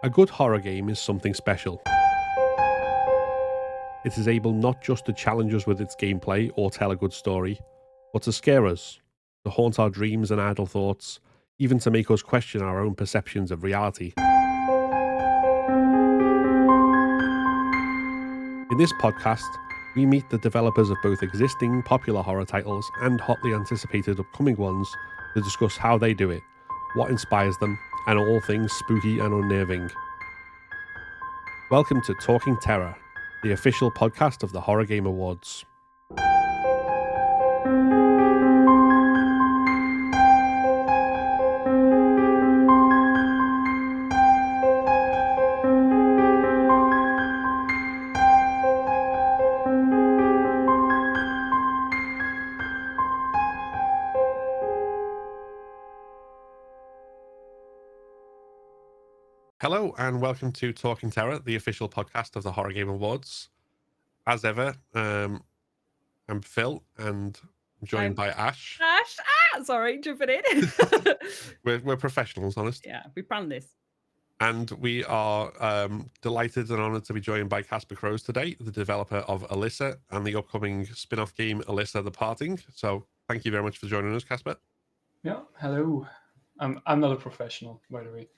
A good horror game is something special. It is able not just to challenge us with its gameplay or tell a good story, but to scare us, to haunt our dreams and idle thoughts, even to make us question our own perceptions of reality. In this podcast, we meet the developers of both existing popular horror titles and hotly anticipated upcoming ones to discuss how they do it, what inspires them, and all things spooky and unnerving. Welcome to Talking Terror, the official podcast of the Horror Game Awards. Hello and welcome to Talking Terror, the official podcast of the Horror Game Awards. As ever, I'm Phil and I'm joined by Ash. Sorry, jumping in. We're professionals, honest. Yeah, we planned this. And we are delighted and honoured to be joined by Casper Croes today, the developer of Alysa and the upcoming spin-off game Alysa the Parting. So thank you very much for joining us, Casper. Yeah, hello. I'm not a professional, by the way.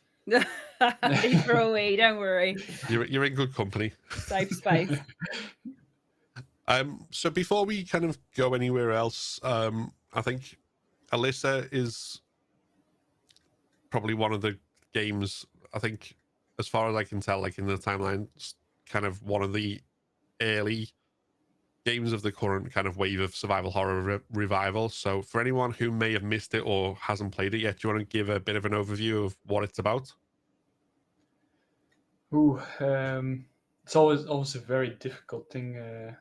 Either away, don't worry. You're in good company. Safe space. So before we kind of go anywhere else, I think Alysa is probably one of the games, I think, as far as I can tell, like in the timeline, kind of one of the early games of the current kind of wave of survival horror revival. So for anyone who may have missed it or hasn't played it yet, do you want to give a bit of an overview of what it's about? It's always a very difficult thing.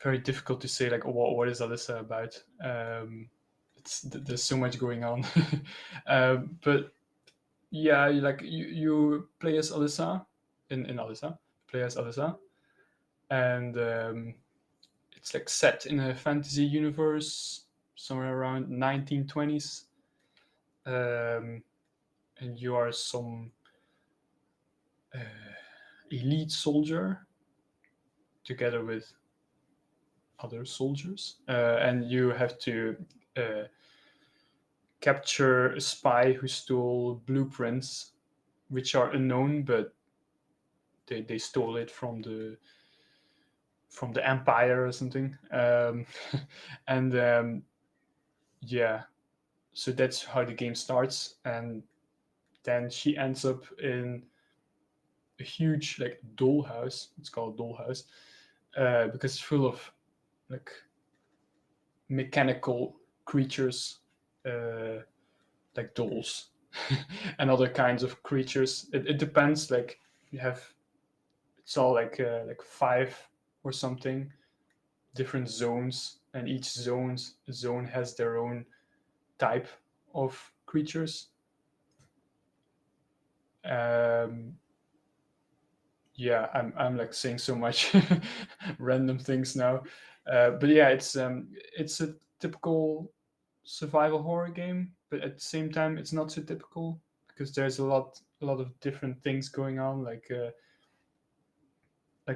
Very difficult to say, like, what is Alysa about? There's so much going on. But yeah, you play as Alysa in Alysa. Play as Alysa, and it's like set in a fantasy universe somewhere around 1920s. And you are some elite soldier together with other soldiers, and you have to capture a spy who stole blueprints, which are unknown, but they stole it from the Empire or something. And yeah, so that's how the game starts, and then she ends up in a huge like dollhouse. It's called dollhouse because it's full of like mechanical creatures, like dolls and other kinds of creatures. It depends. Like you have, it's all like 5 or something different zones, and each zone has their own type of creatures. Yeah, I'm like saying so much random things now, but yeah, it's a typical survival horror game, but at the same time, it's not so typical because there's a lot of different things going on. Like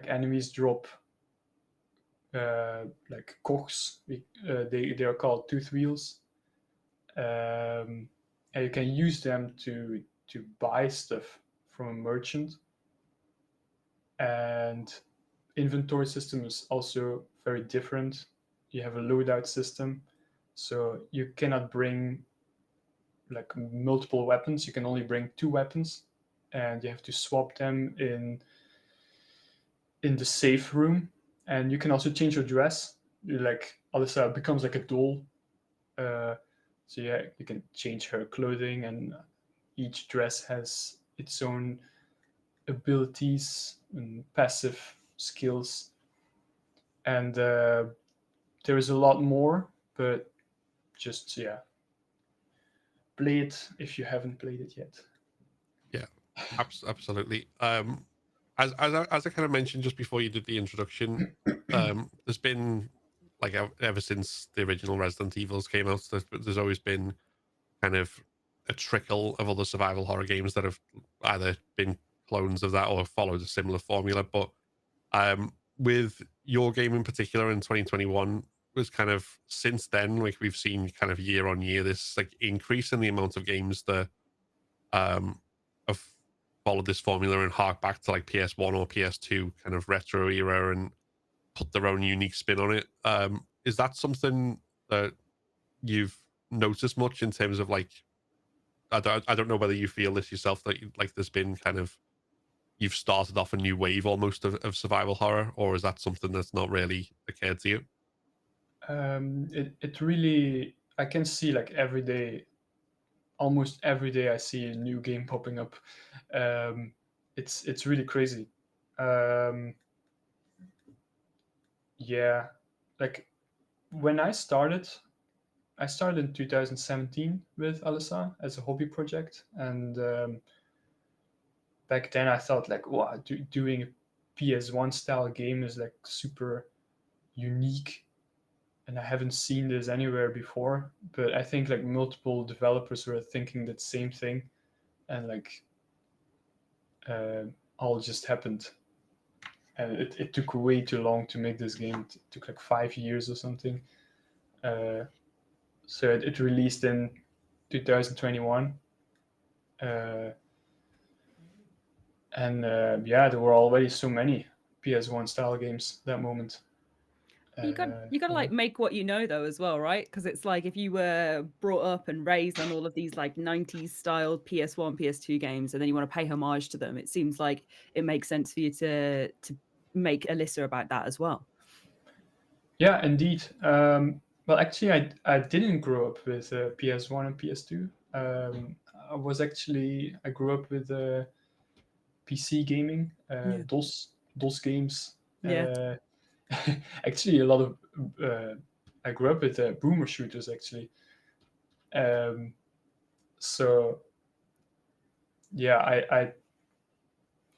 enemies drop like cogs. They are called tooth wheels, and you can use them to buy stuff from a merchant. And inventory system is also very different. You have a loadout system, so you cannot bring like multiple weapons. You can only bring 2 weapons, and you have to swap them in the safe room. And you can also change your dress. Like Alysa becomes like a doll, so yeah, you can change her clothing, and each dress has its own abilities and passive skills. And there is a lot more, but just play it if you haven't played it yet. Yeah, absolutely. As I kind of mentioned just before you did the introduction, there's been like ever since the original Resident Evils came out, there's always been kind of a trickle of other survival horror games that have either been clones of that or followed a similar formula. But with your game in particular in 2021 was kind of since then, like we've seen kind of year on year this like increase in the amount of games that have followed this formula and hark back to like PS1 or PS2 kind of retro era and put their own unique spin on it. Is that something that you've noticed much in terms of like I don't know whether you feel this yourself that like there's been kind of you've started off a new wave almost of survival horror, or is that something that's not really occurred to you? It really, I can see like every day, almost every day I see a new game popping up. It's really crazy. Yeah, like when I started in 2017 with Alysa as a hobby project, and back then I thought like, wow, doing a PS1 style game is like super unique, and I haven't seen this anywhere before. But I think like multiple developers were thinking that same thing, and like all just happened. And it took way too long to make this game. It took like 5 years or something. So it released in 2021. Yeah, there were already so many PS1 style games that moment. You got to like make what you know though as well, right? Because it's like if you were brought up and raised on all of these like 90s style PS1, PS2 games, and then you want to pay homage to them, it seems like it makes sense for you to make Alysa about that as well. Yeah, indeed. Well, actually, I didn't grow up with PS1 and PS2. I grew up with PC gaming, DOS games. Yeah. Actually, a lot of I grew up with boomer shooters actually. So yeah, I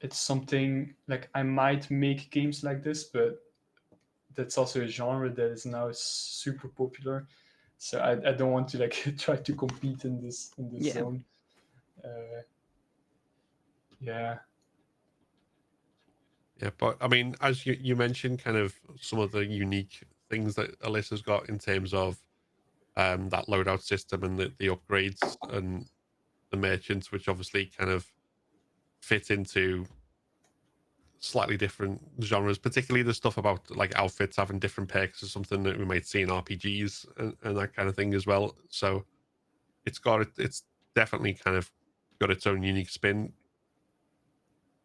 it's something like I might make games like this, but that's also a genre that is now super popular. So I don't want to like try to compete in this zone. Yeah. Yeah, but I mean, as you mentioned, kind of some of the unique things that Alyssa's got in terms of that loadout system and the upgrades and the merchants, which obviously kind of fit into slightly different genres, particularly the stuff about like outfits having different perks is something that we might see in RPGs and that kind of thing as well. So it's definitely kind of got its own unique spin.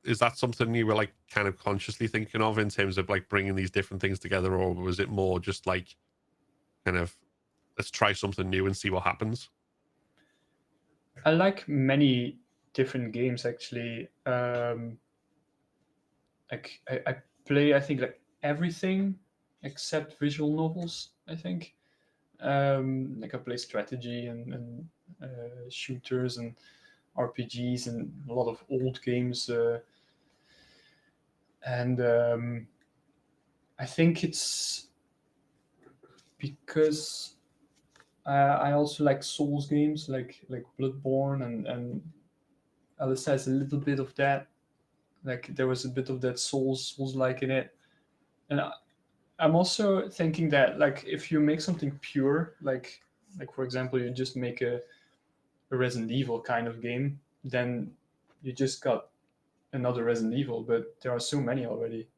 Is that something you were like kind of consciously thinking of in terms of like bringing these different things together, or was it more just like kind of let's try something new and see what happens? I like many different games actually. Like I play, I think like everything except visual novels. I think like I play strategy and shooters and RPGs and a lot of old games. And I think it's because I also like Souls games, like Bloodborne, and Alysa has a little bit of that. Like there was a bit of that Souls like in it, and I'm also thinking that like if you make something pure, like for example, you just make a Resident Evil kind of game, then you just got another Resident Evil, but there are so many already.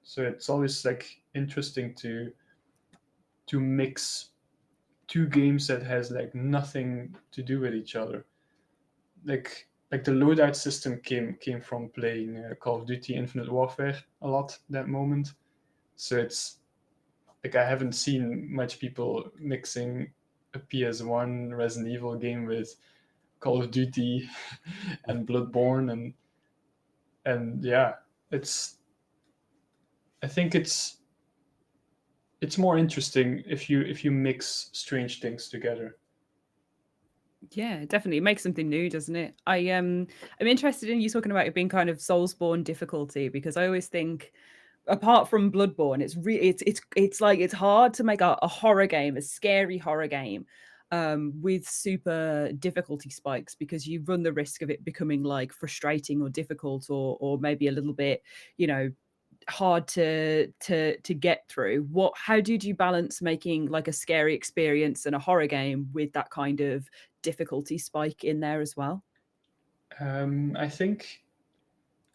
So it's always like interesting to mix two games that has like nothing to do with each other. Like the loadout system came from playing Call of Duty Infinite Warfare a lot that moment. So it's like I haven't seen much people mixing a PS1 Resident Evil game with Call of Duty and Bloodborne and yeah, I think it's more interesting if you mix strange things together. Yeah, definitely. It makes something new, doesn't it? I'm interested in you talking about it being kind of Soulsborne difficulty, because I always think apart from Bloodborne, it's really it's like it's hard to make a horror game, a scary horror game, with super difficulty spikes, because you run the risk of it becoming like frustrating or difficult, or maybe a little bit, hard to get through. How did you balance making like a scary experience and a horror game with that kind of difficulty spike in there as well? I think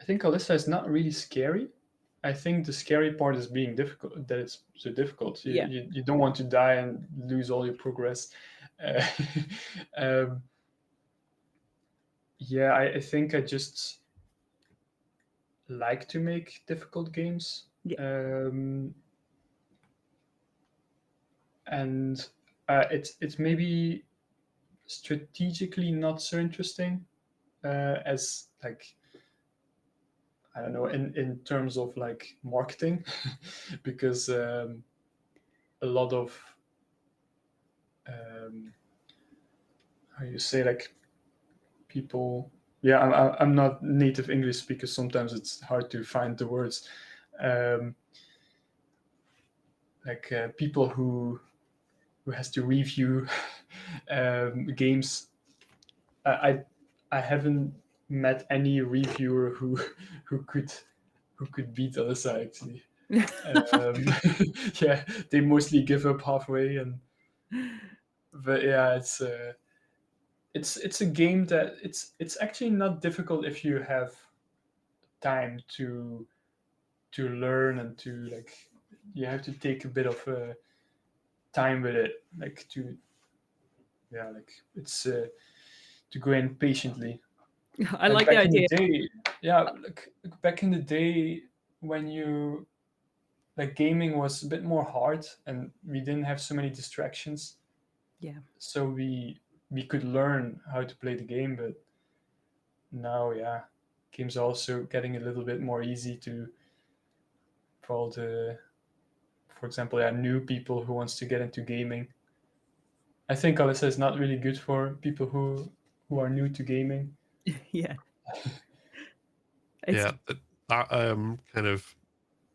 Alysa is not really scary. I think the scary part is being difficult. That it's so difficult. You don't want to die and lose all your progress. I think I just like to make difficult games. And it's maybe strategically not so interesting as like, I don't know, in terms of like marketing, because a lot of how you say, like, people. Yeah, I'm not native English speaker. Sometimes it's hard to find the words. People who has to review games. I haven't met any reviewer who could beat Alysa, actually. Yeah, they mostly give up halfway, but yeah, it's a game that it's actually not difficult if you have time to learn, and to, like, you have to take a bit of time with it, like, it's to go in patiently. I like the idea. Like back in the day, when you, like, gaming was a bit more hard and we didn't have so many distractions. Yeah. So we could learn how to play the game, but now, games are also getting a little bit more easy for example, new people who wants to get into gaming. I think Alysa is not really good for people who are new to gaming. Yeah. Yeah, that kind of,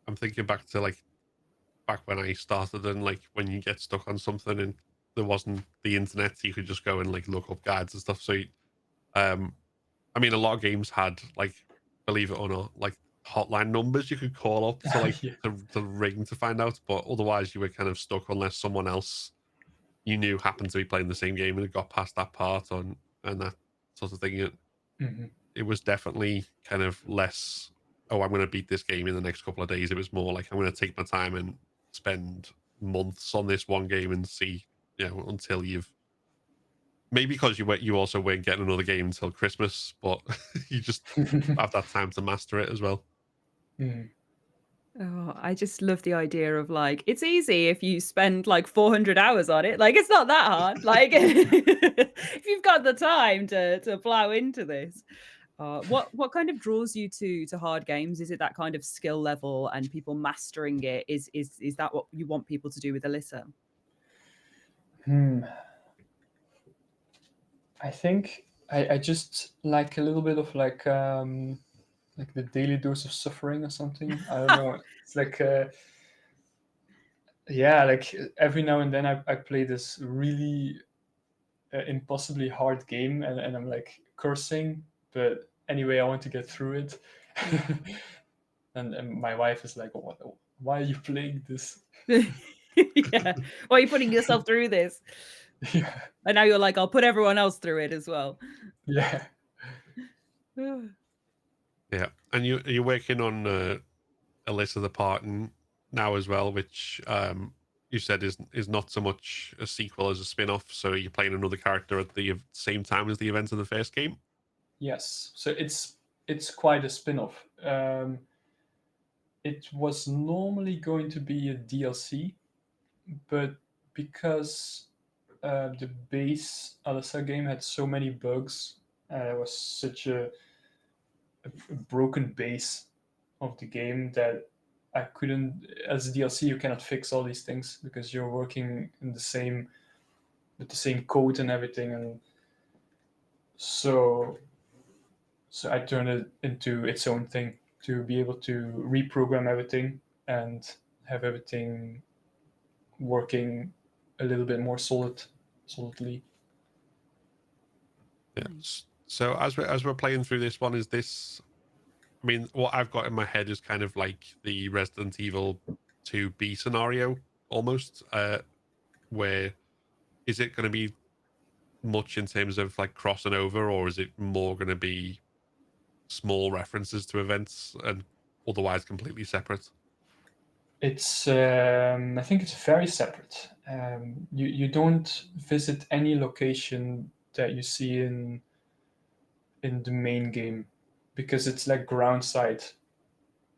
I'm thinking back to like back when I started, and like when you get stuck on something and there wasn't the internet, you could just go and like look up guides and stuff. So I mean, a lot of games had, like, believe it or not, like hotline numbers you could call up to like to ring to find out, but otherwise you were kind of stuck unless someone else you knew happened to be playing the same game and it got past that part on, and that sort of thing. It was definitely kind of less, oh, I'm going to beat this game in the next couple of days. It was more like, I'm going to take my time and spend months on this one game and see, until you've, maybe because you also weren't getting another game until Christmas, but you just have that time to master it as well. Oh, I just love the idea of, like, it's easy if you spend like 400 hours on it. Like, it's not that hard. Like, if you've got the time to plow into this. What kind of draws you to hard games? Is it that kind of skill level and people mastering it? Is that what you want people to do with Alysa? I think I just like a little bit of like the daily dose of suffering or something. I don't know. It's like like every now and then I play this really impossibly hard game, and I'm like cursing, but anyway I want to get through it. and my wife is like, why are you playing this? Yeah, why are you putting yourself through this? Yeah. And now you're like, I'll put everyone else through it as well. Yeah. Yeah, and you're working on Alysa the Parton now as well, which you said is not so much a sequel as a spin-off. So you're playing another character at the same time as the event of the first game. Yes, so it's quite a spin-off. It was normally going to be a DLC, but because the base Alysa game had so many bugs, it was such a broken base of the game that I couldn't. As a DLC, you cannot fix all these things because you're working in with the same code and everything, and so I turned it into its own thing to be able to reprogram everything and have everything working a little bit more solid. absolutely. Yeah. So as we're playing through this one, is this? I mean, what I've got in my head is kind of like the Resident Evil 2B scenario, almost. Where is it going to be much in terms of like crossing over, or is it more going to be small references to events and otherwise completely separate? It's I think it's very separate. You don't visit any location that you see in the main game because it's like ground side.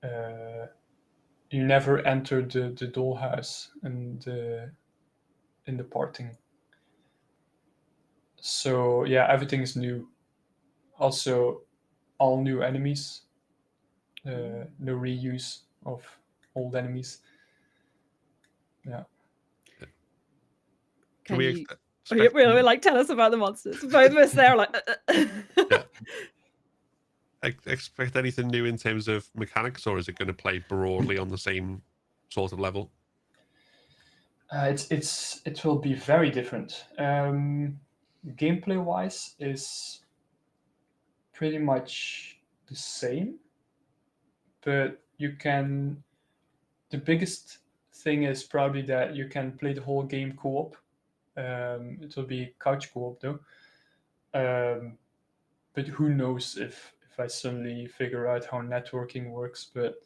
You never enter the dollhouse and in the parting. So yeah, everything is new. Also, all new enemies. No reuse of old enemies. Yeah. Can Can we you? Oh, yeah, really, like tell us about the monsters. Both of us there, like. Yeah. Expect anything new in terms of mechanics, or is it going to play broadly on the same sort of level? It will be very different. Gameplay wise is pretty much the same, but you can. The biggest thing is probably that you can play the whole game co-op. It will be couch co-op though. But who knows if I suddenly figure out how networking works? But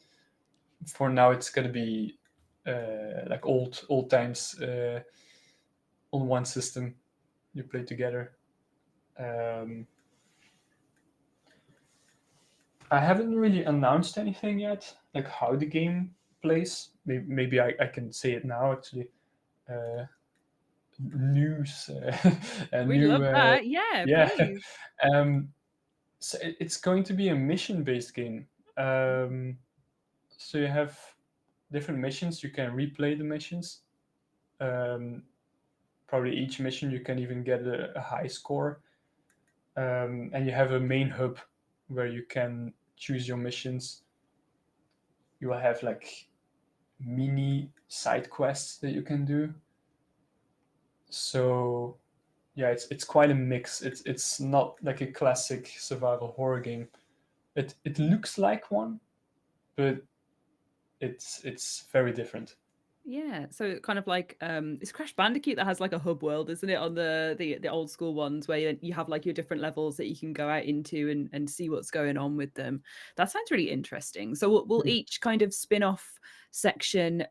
for now, it's gonna be like old times on one system. You play together. I haven't really announced anything yet, like how the game plays. Maybe I can say it now actually. News and We'd new love that. Yeah, yeah. please. So it's going to be a mission based game. So you have different missions. You can replay the missions. Probably each mission you can even get a high score. And you have a main hub where you can choose your missions. You will have like mini side quests that you can do. So yeah, it's quite a mix. It's not like a classic survival horror game. It looks like one, but it's very different. Yeah, so kind of like it's Crash Bandicoot that has like a hub world, isn't it? On the old school ones where you have like your different levels that you can go out into and see what's going on with them. That sounds really interesting. So will each kind of spin-off section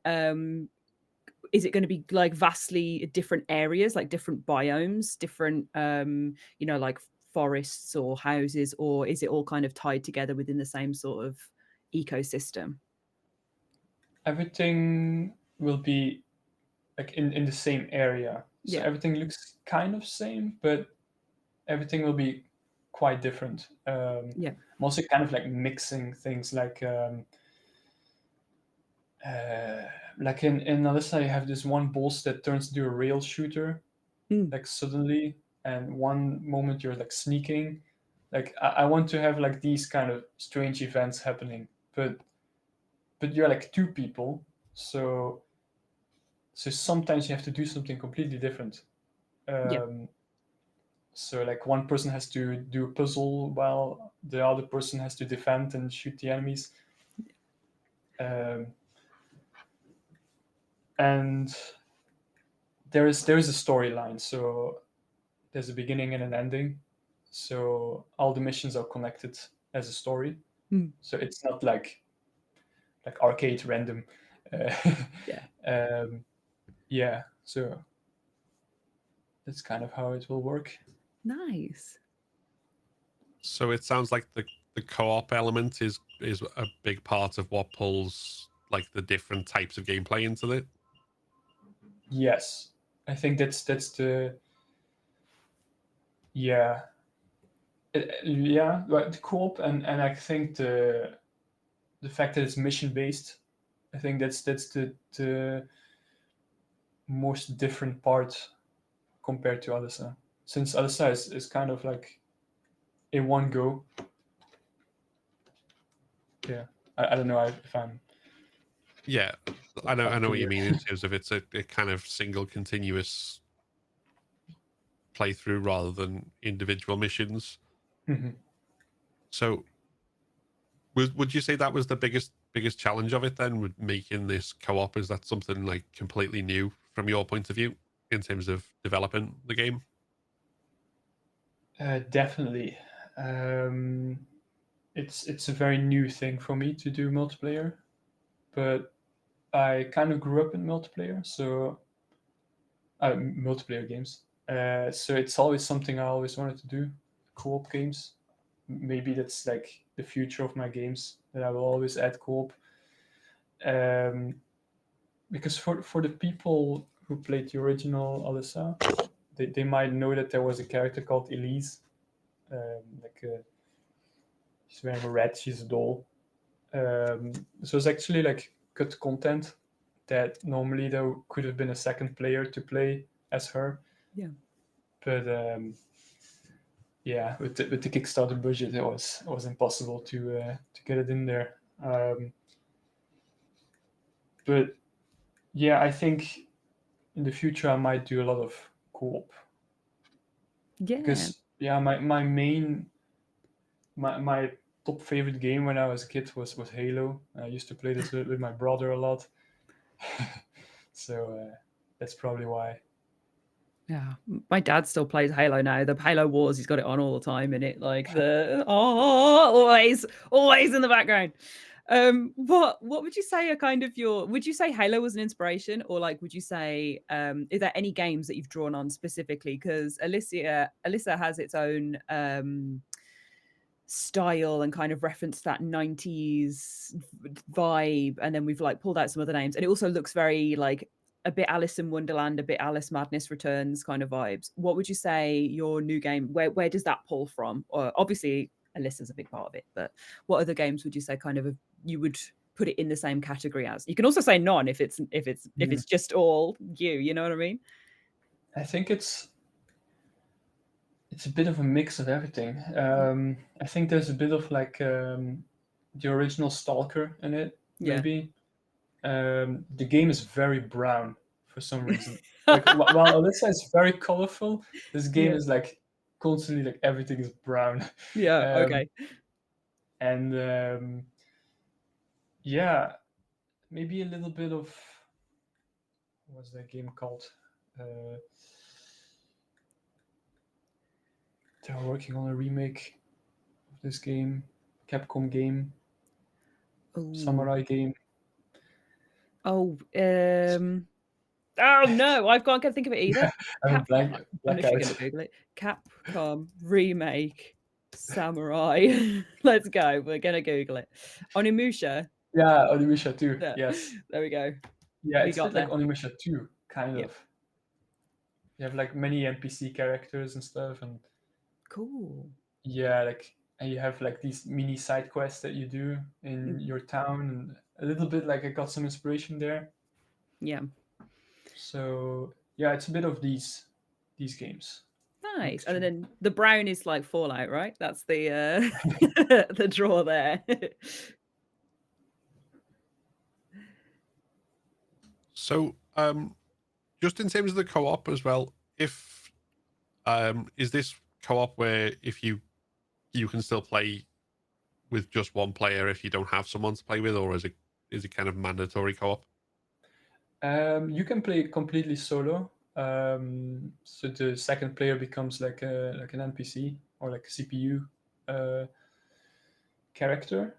is it going to be like vastly different areas, like different biomes, different like forests or houses, or is it all kind of tied together within the same sort of ecosystem? Everything will be like in the same area. So Yeah. everything looks kind of same, but everything will be quite different. Yeah. I'm also kind of like mixing things like in Alysa you have this one boss that turns into a rail shooter, like suddenly, and one moment you're like sneaking. Like I want to have like these kind of strange events happening, but you're like two people, so sometimes you have to do something completely different. Yeah. So like one person has to do a puzzle while the other person has to defend and shoot the enemies. And there is a storyline, so there's a beginning and an ending. So all the missions are connected as a story. So it's not like arcade random. Yeah. Yeah. So that's kind of how it will work. Nice. So it sounds like the co-op element is a big part of what pulls like the different types of gameplay into it. Yes, I think that's the yeah. But the co-op and I think the fact that it's mission based, I think that's the most different part compared to Alysa. Since Alysa is kind of like in one go. Yeah, I don't know if I'm. Yeah, I know what you clear. mean in terms of it's a kind of single continuous playthrough rather than individual missions. So would you say that was the biggest challenge of it then, with making this co-op? Is that something like completely new from your point of view in terms of developing the game? Definitely. It's a very new thing for me to do multiplayer, but I kind of grew up in multiplayer, so multiplayer games. So it's always something I always wanted to do. Co-op games. Maybe that's like the future of my games, that I will always add co-op. Because for the people who played the original Alysa, they might know that there was a character called Elise. She's wearing a red, she's a doll. So it's actually like cut content that normally there could have been a second player to play as her. Yeah. But yeah, with the Kickstarter budget, it was impossible to get it in there. But yeah, I think in the future I might do a lot of co-op. Yeah. Because yeah, my top favorite game when I was a kid was Halo. I used to play this with my brother a lot. So that's probably why. Yeah, my dad still plays Halo now. The Halo Wars, he's got it on all the time in it, like always in the background. What would you say are kind of your? Would you say Halo was an inspiration, or like would you say is there any games that you've drawn on specifically? Because Alysa has its own style and kind of reference that 90s vibe, and then we've like pulled out some other names, and it also looks very like a bit Alice in Wonderland, a bit Alice Madness Returns kind of vibes. What would you say your new game, where does that pull from? Or obviously Alyssa's a big part of it, but what other games would you say kind of you would put it in the same category as? You can also say none if it's just all you know what I mean? I think it's a bit of a mix of everything. I think there's a bit of like the original Stalker in it, maybe. The game is very brown for some reason. Like while Alyssa is very colorful, this game is like constantly like everything is brown. Yeah. Okay. And yeah, maybe a little bit of what's that game called? They're working on a remake of this game, Capcom game, samurai game. Oh, oh no, I can't think of it either. I'm literally going to Google it. Capcom remake samurai. Let's go. We're going to Google it. Onimusha. Yeah, Onimusha 2. Yeah. Yes. There we go. Yeah, it's a bit like Onimusha 2, kind of. You have like many NPC characters and stuff, and cool. Yeah, like, and you have like these mini side quests that you do in your town, and a little bit like I got some inspiration there. Yeah. So yeah, it's a bit of these games. Nice. And then the brown is like Fallout, right? That's the the draw there. So just in terms of the co-op as well, if is this co-op where if you can still play with just one player if you don't have someone to play with, or is it kind of mandatory co-op? You can play completely solo. So the second player becomes like an NPC or like a CPU character.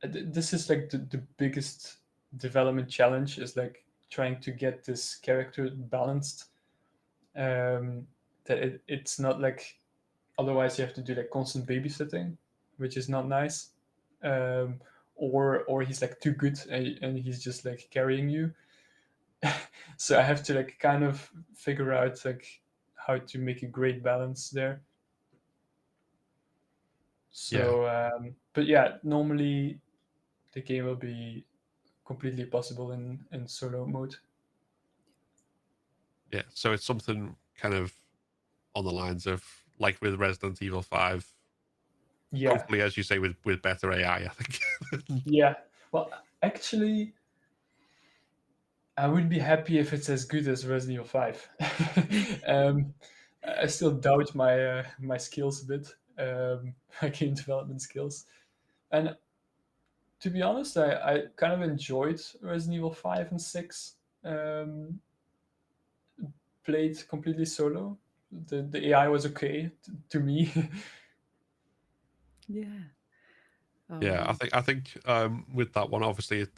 This is like the biggest development challenge, is like trying to get this character balanced. That it's not like, otherwise you have to do like constant babysitting, which is not nice. Or he's like too good and he's just like carrying you. So I have to like kind of figure out like how to make a great balance there. So but yeah, normally the game will be completely possible in solo mode. Yeah, so it's something kind of on the lines of like with Resident Evil 5. Yeah. Hopefully, as you say, with better AI, I think. Yeah. Well, actually, I would be happy if it's as good as Resident Evil 5. I still doubt my my skills a bit, my game development skills. And to be honest, I kind of enjoyed Resident Evil 5 and 6. Played completely solo. The AI was okay to me. Yeah. Yeah, I think with that one, obviously it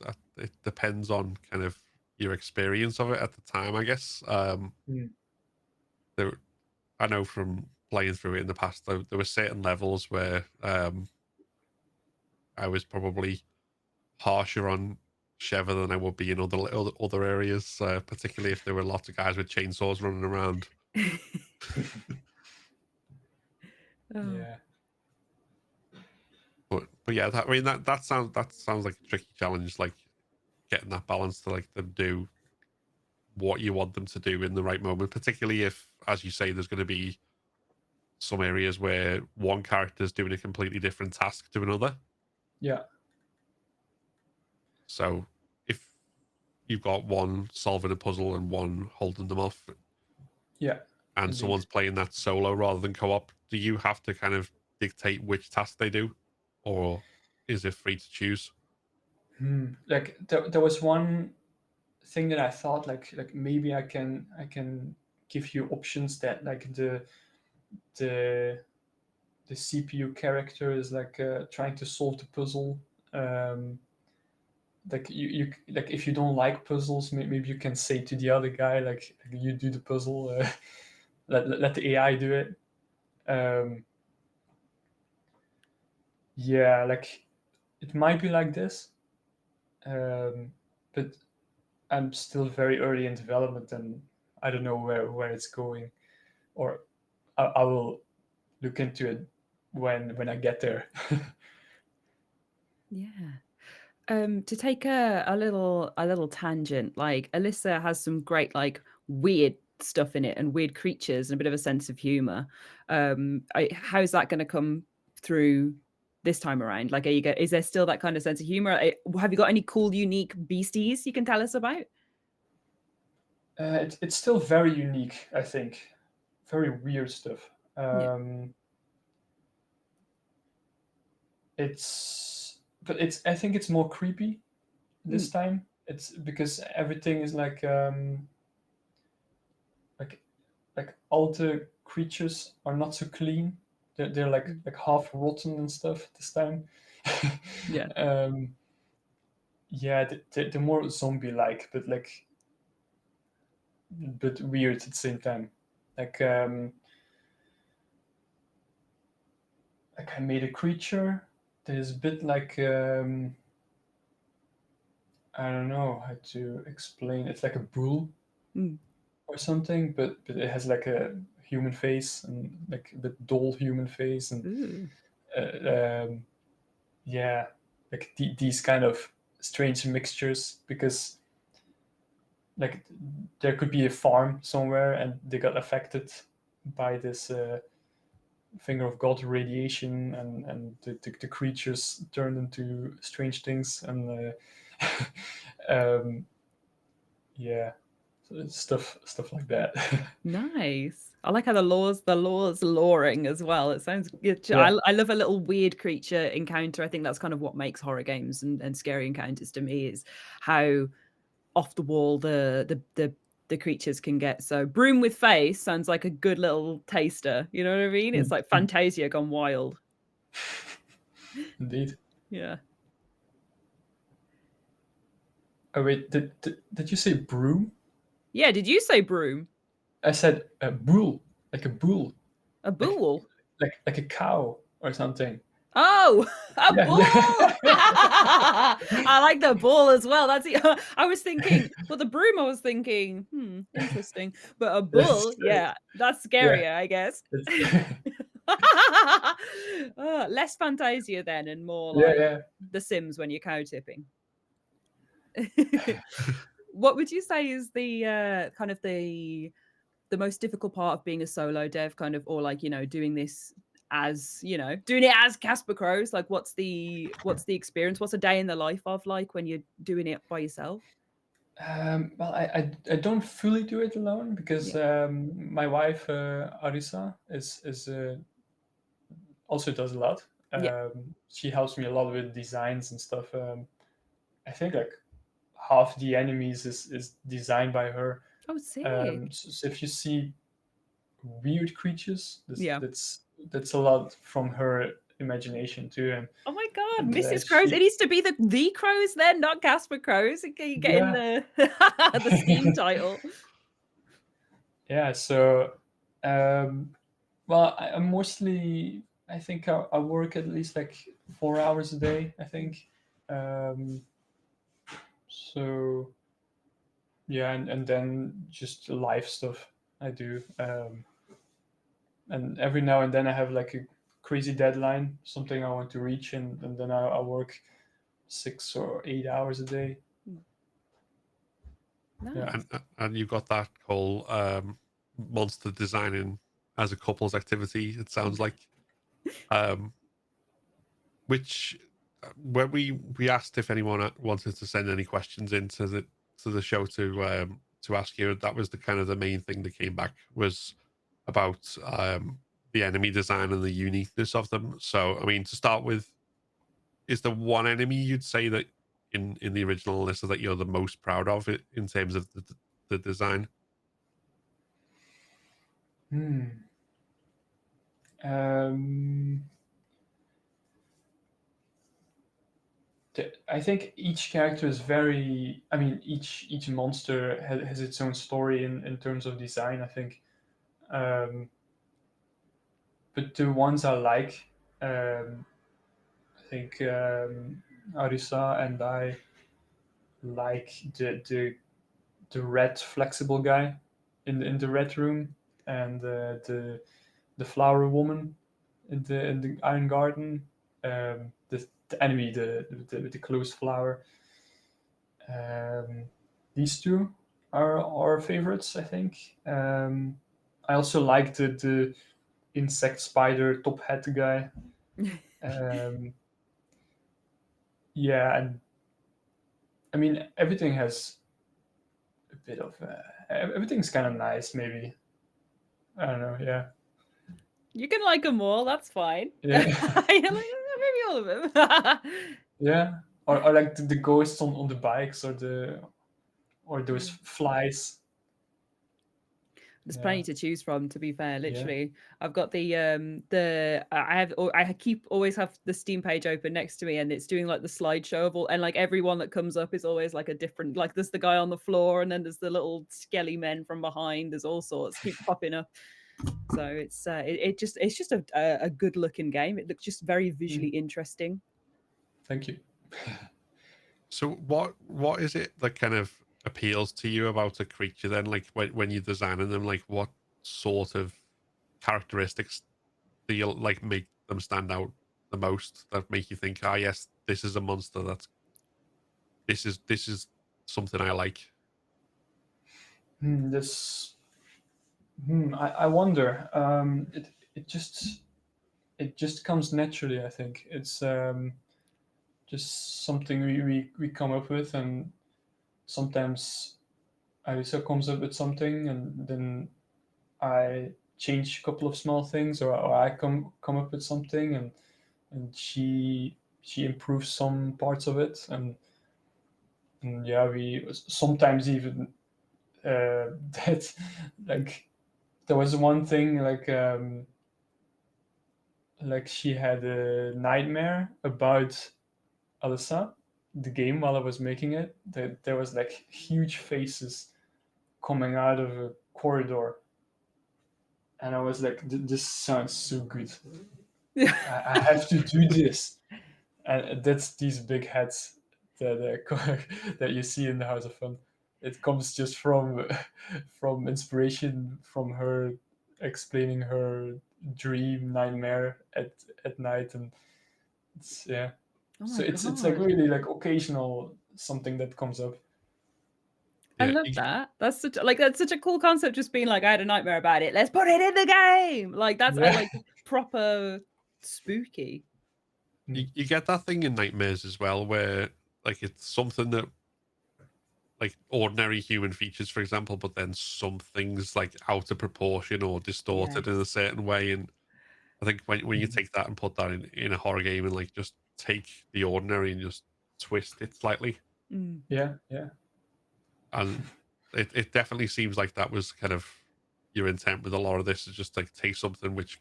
depends on kind of your experience of it at the time, I guess. There, I know from playing through it in the past, there were certain levels where I was probably harsher on Sheva than I would be in other areas, particularly if there were lots of guys with chainsaws running around. Yeah. But yeah, I mean that sounds like a tricky challenge, like getting that balance to like them do what you want them to do in the right moment, particularly if, as you say, there's going to be some areas where one character is doing a completely different task to another. Yeah. So if you've got one solving a puzzle and one holding them off, Yeah. and Indeed. someone's playing that solo rather than co-op, do you have to kind of dictate which task they do, or is it free to choose? Like there was one thing that I thought like maybe I can give you options that like the CPU character is like trying to solve the puzzle. Like you like if you don't like puzzles, maybe you can say to the other guy like you do the puzzle, let the AI do it. Yeah, like it might be like this, but I'm still very early in development and I don't know where it's going, or I will look into it when I get there. Yeah. To take a little tangent, like Alyssa has some great like weird stuff in it and weird creatures and a bit of a sense of humor. How's that going to come through this time around? Like, is there still that kind of sense of humor? Have you got any cool, unique beasties you can tell us about? It's still very unique, I think. Very weird stuff. Yeah. I think it's more creepy this time. It's because everything is like all the creatures are not so clean. They're like half rotten and stuff this time. Yeah. Yeah, they're more zombie-like, but weird at the same time. Like I made a creature that is a bit like I don't know how to explain. It's like a bull or something, but it has like a human face and like a bit dull human face and yeah, like these kind of strange mixtures because like there could be a farm somewhere and they got affected by this finger of God radiation and the creatures turned into strange things and yeah, so stuff like that. Nice. I like how the laws loring as well. It sounds good. Yeah. I love a little weird creature encounter. I think that's kind of what makes horror games and scary encounters to me is how off the wall the creatures can get. So broom with face sounds like a good little taster. You know what I mean? It's like Fantasia gone wild. Indeed. Yeah. Oh wait, did you say broom? Yeah, did you say broom? I said a bull, like a bull. A bull? Like a cow or something. Oh, a Yeah. bull! I like the bull as well. That's it. I was thinking, well, the broom. I was thinking, interesting, but a bull, yeah, that's scarier, I guess. Less Fantasia then, and more like The Sims when you're cow tipping. What would you say is the kind of the most difficult part of being a solo dev, kind of, or like doing this as doing it as Casper Croes? Like, what's the experience? What's a day in the life of like when you're doing it by yourself? Well, I don't fully do it alone because my wife Alysa is also does a lot. Yeah. She helps me a lot with designs and stuff. I think like half the enemies is designed by her. Oh, sick. So if you see weird creatures, Yeah. that's a lot from her imagination too. And Oh my god, and, Mrs. Croes. she- It needs to be the Croes then, not Casper Croes. You get in Yeah. the Steam title. Yeah. So, well, I'm mostly. I think I work at least like 4 hours a day. I think. So yeah, and then just live stuff I do. And every now and then I have like a crazy deadline, something I want to reach, and then I work 6 or 8 hours a day. Nice. Yeah. And you've got that whole monster designing as a couple's activity, it sounds like. Which when we asked if anyone wanted to send any questions into the show to ask you, that was the kind of the main thing that came back was about the enemy design and the uniqueness of them. So I mean, to start with, is there one enemy you'd say that in the original Alysa that you're the most proud of it in terms of the design? I think each character is very. I mean, each monster has its own story in terms of design. I think, but the ones I like, I think Arisa and I like the red flexible guy in the red room, and the flower woman in the Iron Garden, the enemy the closed flower. These two are our favorites, I think. I also like the insect spider top hat guy. Yeah, and I mean everything has a bit of everything's kind of nice. Maybe I don't know. Yeah. You can like them all, that's fine. Yeah. Maybe all of them. Yeah. Or like the ghosts on the bikes or those flies. There's Yeah. plenty to choose from, to be fair. Literally, I've got I keep always have the Steam page open next to me, and it's doing like the slideshow of all, and like every one that comes up is always like a different. Like there's the guy on the floor, and then there's the little skelly men from behind. There's all sorts keep popping up. So it's just a good looking game. It looks just very visually interesting. Thank you. So what is it that kind of appeals to you about a creature then? Like when you're designing them, like what sort of characteristics do you like make them stand out the most that make you think, ah, yes, this is a monster this is something I like? I wonder. It just comes naturally. I think it's just something we come up with, and sometimes Alysa comes up with something, and then I change a couple of small things, or I come up with something, and she improves some parts of it, and yeah, we sometimes even that like there was one thing like she had a nightmare about Alysa, the game, while I was making it. There was like huge faces coming out of a corridor, and I was like, "This sounds so good. I have to do this." And that's these big heads that you see in the House of Fun. It comes just from from inspiration from her explaining her dream nightmare at night, and it's yeah. Oh So my it's like God. really like occasional something that comes up. I Yeah, love that. That's such a cool concept. Just being like, I had a nightmare about it. Let's put it in the game. Like that's Yeah. like proper spooky. you get that thing in nightmares as well, where like it's something that like ordinary human features, for example, but then some things like out of proportion or distorted in a certain way. And I think when you take that and put that in a horror game and like just take the ordinary and just twist it slightly. Yeah. And it definitely seems like that was kind of your intent with a lot of this, is just like take something which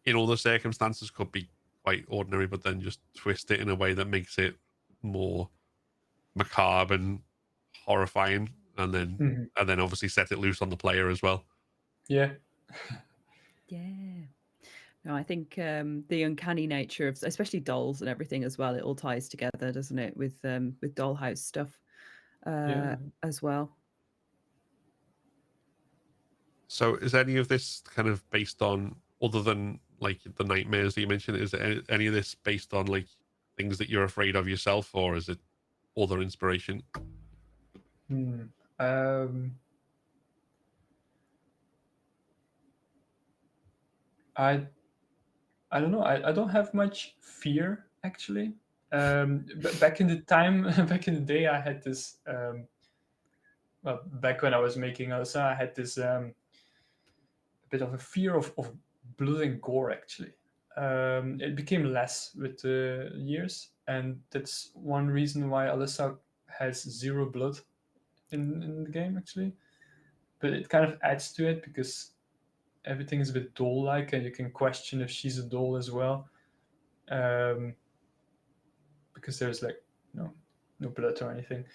in other circumstances could be quite ordinary, but then just twist it in a way that makes it more macabre and horrifying, and then obviously set it loose on the player as well. Yeah. No, I think the uncanny nature of especially dolls and everything as well, it all ties together, doesn't it, with Dollhouse stuff as well. So is any of this kind of based on, other than like the nightmares that you mentioned, is any of this based on like things that you're afraid of yourself, or is it other inspiration? I don't know. I don't have much fear actually. But back in the day, I had this. Well, back when I was making Alysa, I had this a bit of a fear of blood and gore actually. It became less with the years, and that's one reason why Alysa has 0 blood in the game actually. But it kind of adds to it because everything is a bit doll-like, and you can question if she's a doll as well, because there's like no blood or anything.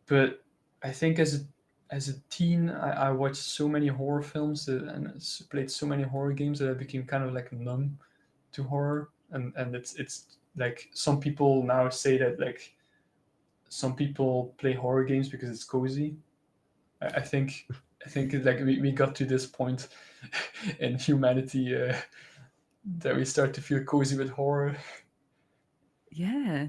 But I think as a teen, I watched so many horror films and played so many horror games that I became kind of like numb to horror, and it's like some people now say that like some people play horror games because it's cozy. I think like we got to this point in humanity that we start to feel cozy with horror. Yeah.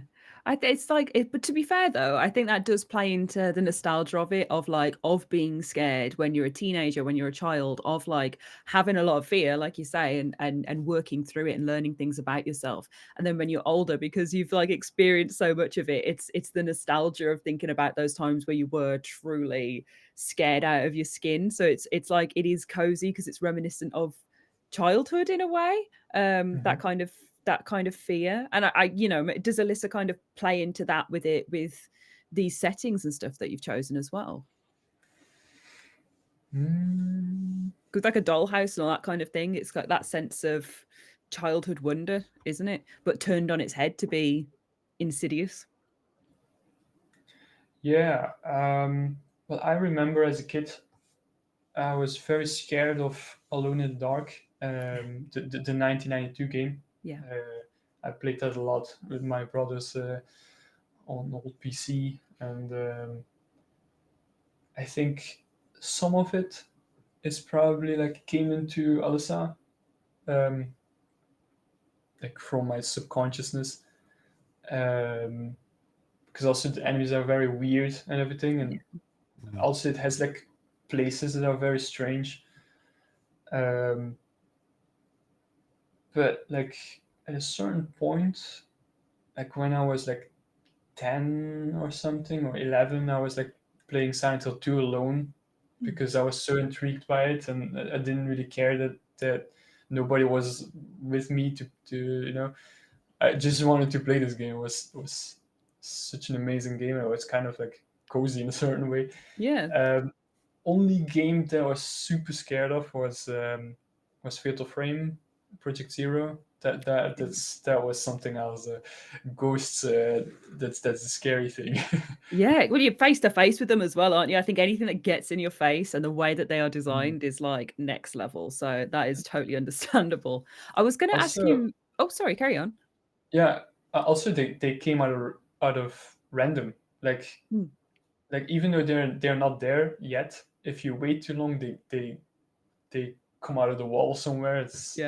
It's like but to be fair though, I think that does play into the nostalgia of it, of like of being scared when you're a teenager, when you're a child, of like having a lot of fear, like you say, and working through it and learning things about yourself. And then when you're older, because you've like experienced so much of it, it's the nostalgia of thinking about those times where you were truly scared out of your skin. So it's like it is cozy because it's reminiscent of childhood in a way. That kind of fear. And I does Alysa kind of play into that with these settings and stuff that you've chosen as well? Because like a dollhouse and all that kind of thing, it's got that sense of childhood wonder, isn't it? But turned on its head to be insidious. Yeah. Well, I remember as a kid, I was very scared of Alone in the Dark, the 1992 game. Yeah. I played that a lot with my brothers on old PC, and I think some of it is probably like came into Alysa, like from my subconsciousness, because also the enemies are very weird and everything, and also it has like places that are very strange. But like at a certain point, like when I was like 10 or something, or 11, I was like playing Silent Hill 2 alone because I was so intrigued by it, and I didn't really care that nobody was with me to I just wanted to play this game. It was such an amazing game. It was kind of like cozy in a certain way. Yeah. Only game that I was super scared of was Fatal Frame, Project Zero. That was something else. Ghosts. That's a scary thing. Yeah, well, you're face to face with them as well, aren't you? I think anything that gets in your face and the way that they are designed is like next level. So that is totally understandable. I was going to ask you. Oh, sorry, carry on. Yeah. Also, they came out of random. Like even though they're not there yet, if you wait too long, they come out of the wall somewhere. It's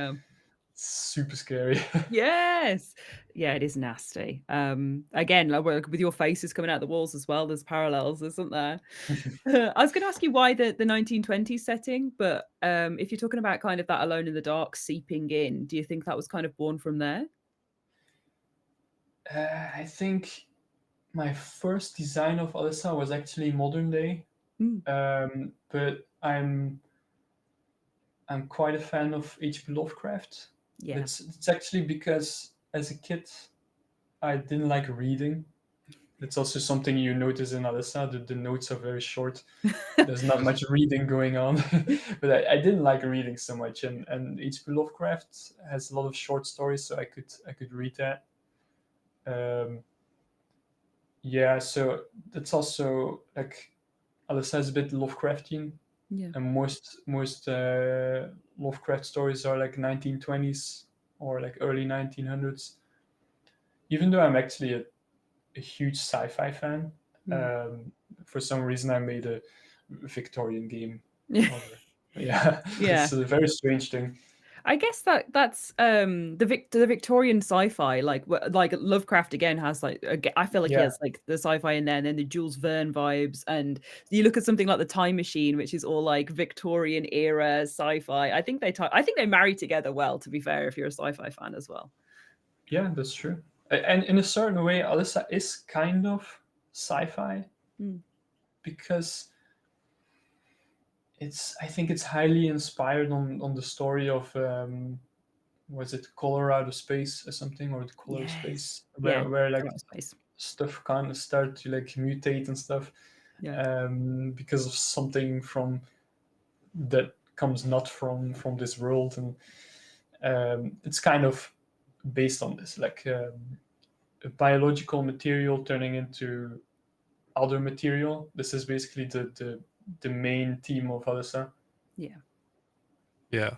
super scary. Yes. Yeah, it is nasty. Again, like with your faces coming out the walls as well, there's parallels, isn't there? I was going to ask you why the 1920s setting, but if you're talking about kind of that alone in the dark seeping in, do you think that was kind of born from there? I think my first design of Alysa was actually modern day, but I'm quite a fan of H.P. Lovecraft. Yeah. It's actually because as a kid I didn't like reading. It's also something you notice in Alysa, that the notes are very short. There's not much reading going on. But I didn't like reading so much, and H.P. Lovecraft has a lot of short stories, so I could read that. Yeah, so that's also like Alyssa is a bit Lovecraftian, Yeah. and most Lovecraft stories are like 1920s or like early 1900s. Even though I'm actually a huge sci-fi fan, for some reason I made a Victorian game. Or, yeah, Yeah. it's a very strange thing. I guess that's the Victorian sci-fi, like Lovecraft again has like I feel like he Yeah. has like the sci-fi in there, and then the Jules Verne vibes, and you look at something like the Time Machine, which is all like Victorian era sci-fi. I think they marry together well. To be fair, if you're a sci-fi fan as well. Yeah, that's true. And in a certain way, Alyssa is kind of sci-fi because I think it's highly inspired on the story of was it Colorado Space or something, or the Color Space, where like stuff kind of start to like mutate and stuff, because of something from that comes not from this world, and it's kind of based on this, like a biological material turning into other material. This is basically the main theme of Alyssa. Yeah.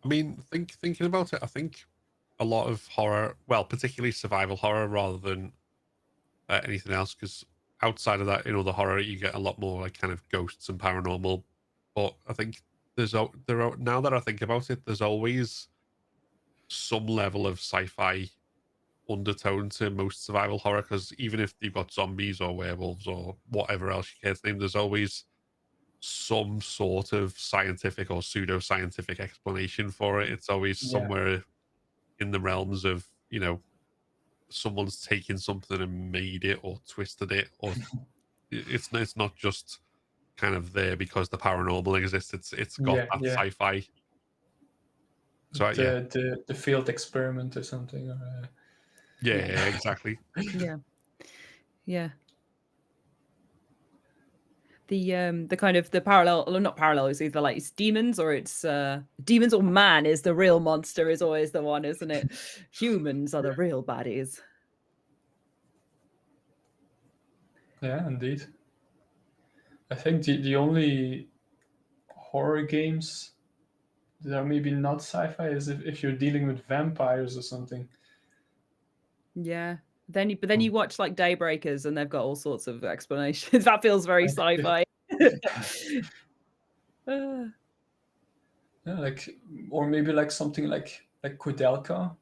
I mean, thinking about it, I think a lot of horror, well, particularly survival horror, rather than anything else, because outside of that, the horror, you get a lot more like kind of ghosts and paranormal. But I think now that I think about it, there's always some level of sci-fi undertone to most survival horror, because even if you've got zombies or werewolves or whatever else you care to name, there's always some sort of scientific or pseudo-scientific explanation for it. It's always somewhere in the realms of, someone's taken something and made it or twisted it, or it's not just kind of there because the paranormal exists. It's got that sci-fi. So the failed experiment or something. Or, exactly. Yeah. The kind of the parallel, or not parallel, is either like it's demons or man is the real monster, is always the one, isn't it? Humans are the real baddies. Yeah, indeed. I think the only horror games that are maybe not sci-fi is if you're dealing with vampires or something. Yeah. But then you watch like Daybreakers and they've got all sorts of explanations. That feels very sci-fi. Yeah, like, or maybe like something like Koudelka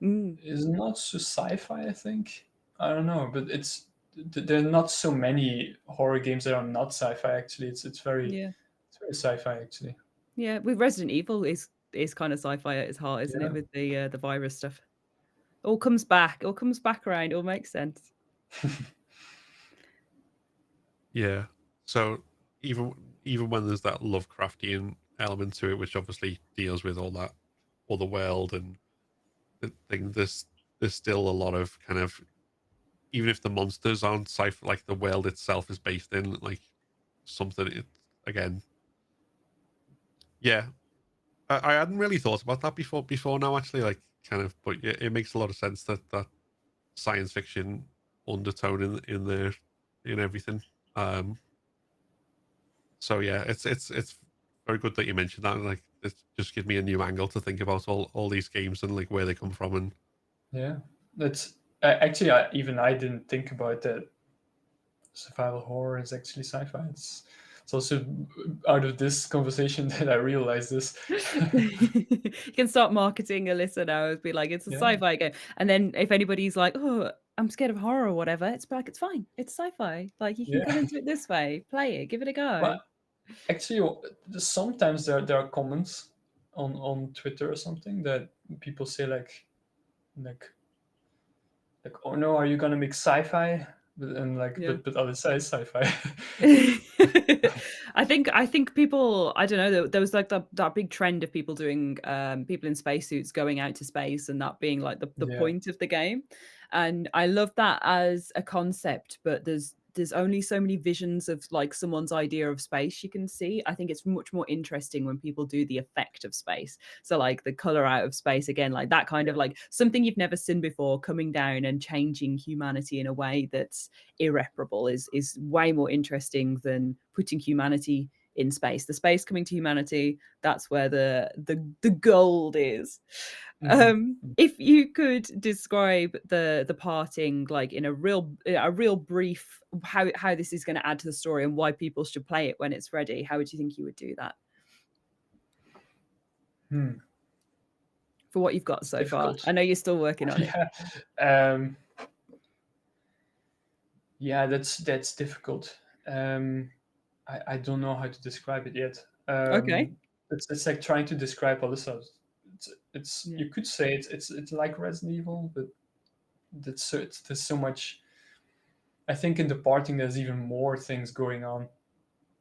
is not so sci-fi, I think. I don't know, but there are not so many horror games that are not sci-fi. Actually, it's very sci-fi actually. Yeah, with Resident Evil is kind of sci-fi at its heart, isn't it? With the virus stuff, all comes back around. It all makes sense. Yeah. So even when there's that Lovecraftian element to it, which obviously deals with all that other world and the thing, there's still a lot of kind of, even if the monsters aren't sci-fi, like the world itself is based in like something. Again, I hadn't really thought about that before now, actually, like kind of, but yeah, it makes a lot of sense that science fiction undertone in there, in everything. So yeah, it's very good that you mentioned that. Like, it just gives me a new angle to think about all these games and like where they come from. And that's actually even I didn't think about that. Survival horror is actually sci-fi. It's also out of this conversation that I realized this. You can start marketing Alyssa now. Be like, it's a sci-fi game, and then if anybody's like, "Oh, I'm scared of horror" or whatever, it's like, it's fine. It's sci-fi. Like, you can come into it this way, play it, give it a go. But actually, sometimes there are comments on Twitter or something that people say like like, oh no, are you gonna make sci-fi? And like, Yeah. but Alysa is sci-fi. I think people, I don't know, there was like that big trend of people doing people in spacesuits going out to space and that being like the Yeah. point of the game. And I love that as a concept, but there's only so many visions of like someone's idea of space you can see. I think it's much more interesting when people do the effect of space. So like the color out of space again, like that kind of like something you've never seen before coming down and changing humanity in a way that's irreparable is way more interesting than putting humanity in space. The space coming to humanity, that's where the gold is. If you could describe the parting like in a real brief, how this is going to add to the story and why people should play it when it's ready, how would you think you would do that? For what you've got so Difficult. far, I know you're still working on it. Yeah, that's difficult. I don't know how to describe it yet. Okay. It's like trying to describe Alyssa. It's Yeah. You could say it's like Resident Evil, but there's so much. I think in the parting there's even more things going on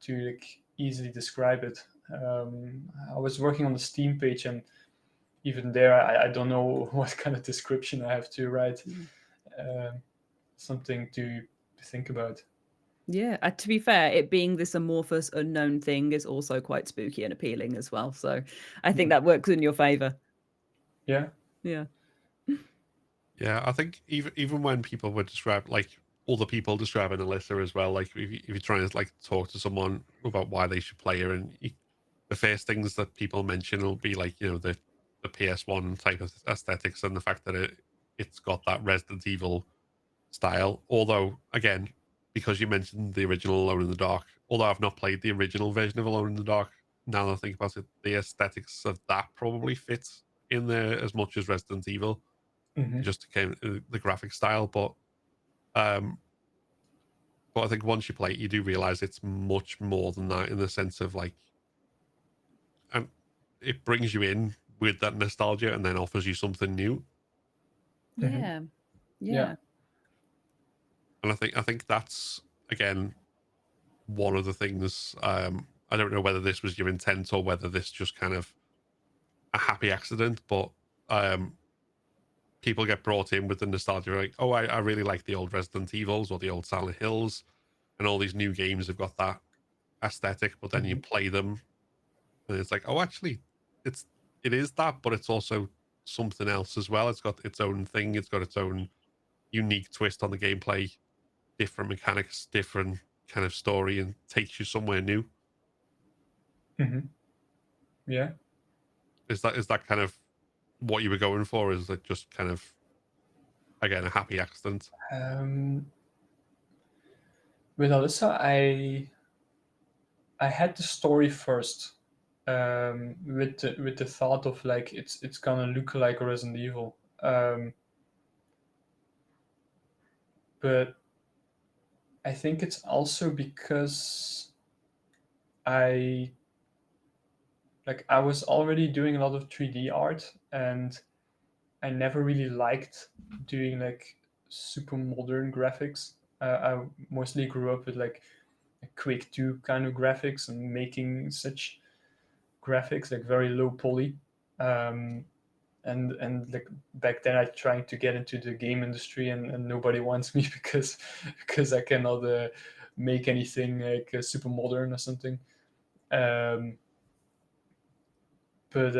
to like easily describe it. I was working on the Steam page, and even there I don't know what kind of description I have to write. Something to think about. Yeah, to be fair, it being this amorphous unknown thing is also quite spooky and appealing as well. So I think that works in your favor. Yeah. Yeah. Yeah, I think even when people would describe, like other people describing Alyssa as well, like if you're trying to like talk to someone about why they should play her, and the first things that people mention will be like, you know, the PS1 type of aesthetics and the fact that it's got that Resident Evil style. Although, again, because you mentioned the original Alone in the Dark, although I've not played the original version of Alone in the Dark, now that I think about it, the aesthetics of that probably fits in there as much as Resident Evil. Just came the graphic style, but I think once you play it, you do realize it's much more than that in the sense of like, and it brings you in with that nostalgia and then offers you something new. Yeah. Yeah. And I think that's again one of the things. I don't know whether this was your intent or whether this just kind of a happy accident, but people get brought in with the nostalgia, like, oh, I really like the old Resident Evils or the old Silent Hills, and all these new games have got that aesthetic, but then you play them and it's like, oh, actually it is that, but it's also something else as well. It's got its own thing, it's got its own unique twist on the gameplay, different mechanics, different kind of story, and takes you somewhere new. Yeah. Is that kind of what you were going for? Is it just kind of, again, a happy accident? With Alyssa, I had the story first, with the thought of like it's gonna look like Resident Evil, but I think it's also because I was already doing a lot of 3D art, and I never really liked doing like super modern graphics. I mostly grew up with like a Quake 2 kind of graphics and making such graphics, like very low poly. And like back then I tried to get into the game industry, and nobody wants me because I cannot make anything like super modern or something. But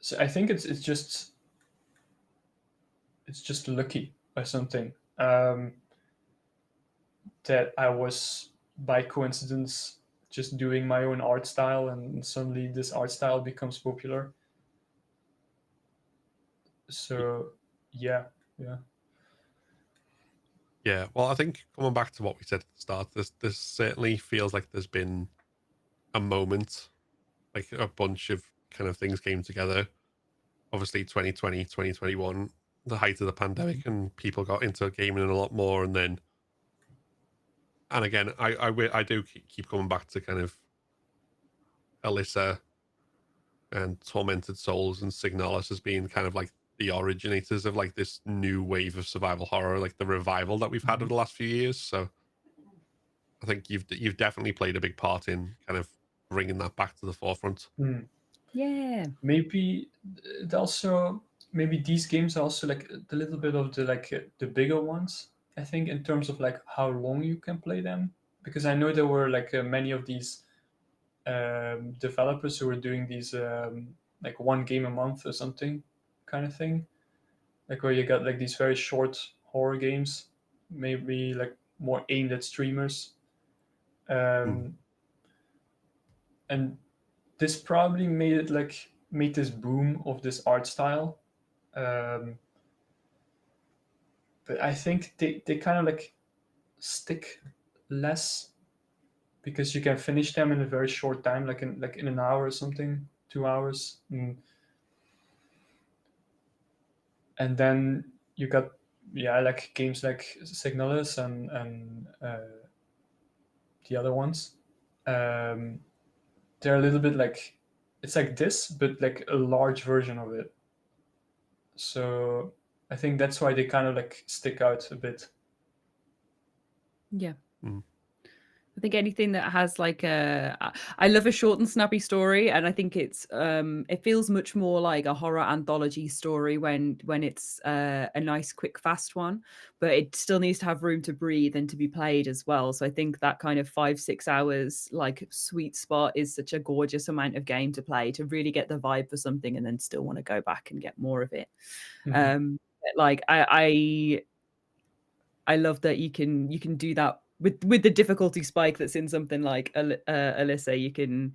so I think it's just lucky or something, that I was by coincidence just doing my own art style, and suddenly this art style becomes popular. So yeah. Well, I think coming back to what we said at the start, this certainly feels like there's been a moment, like a bunch of kind of things came together. Obviously 2020, 2021, the height of the pandemic, and people got into gaming a lot more. And again, I do keep coming back to kind of Alyssa and Tormented Souls and Signalis as being kind of like the originators of like this new wave of survival horror, like the revival that we've had over the last few years. So I think you've definitely played a big part in kind of bringing that back to the forefront. Yeah. Maybe it also, maybe these games are also like a little bit of the bigger ones, I think, in terms of like how long you can play them, because I know there were like many of these developers who were doing these like one game a month or something kind of thing, like where you got like these very short horror games, maybe like more aimed at streamers. And this probably made this boom of this art style. But I think they kind of like stick less, because you can finish them in a very short time, like in an hour or something, 2 hours. And then you got like games like Signalis and the other ones. They're a little bit like, it's like this, but like a large version of it. So I think that's why they kind of like stick out a bit. Yeah. I think anything that has like I love a short and snappy story, and I think it feels much more like a horror anthology story when it's a nice, quick, fast one, but it still needs to have room to breathe and to be played as well. So I think that kind of 5-6 hours like sweet spot is such a gorgeous amount of game to play to really get the vibe for something and then still want to go back and get more of it. Like I love that you can do that with the difficulty spike that's in something like Alyssa. You can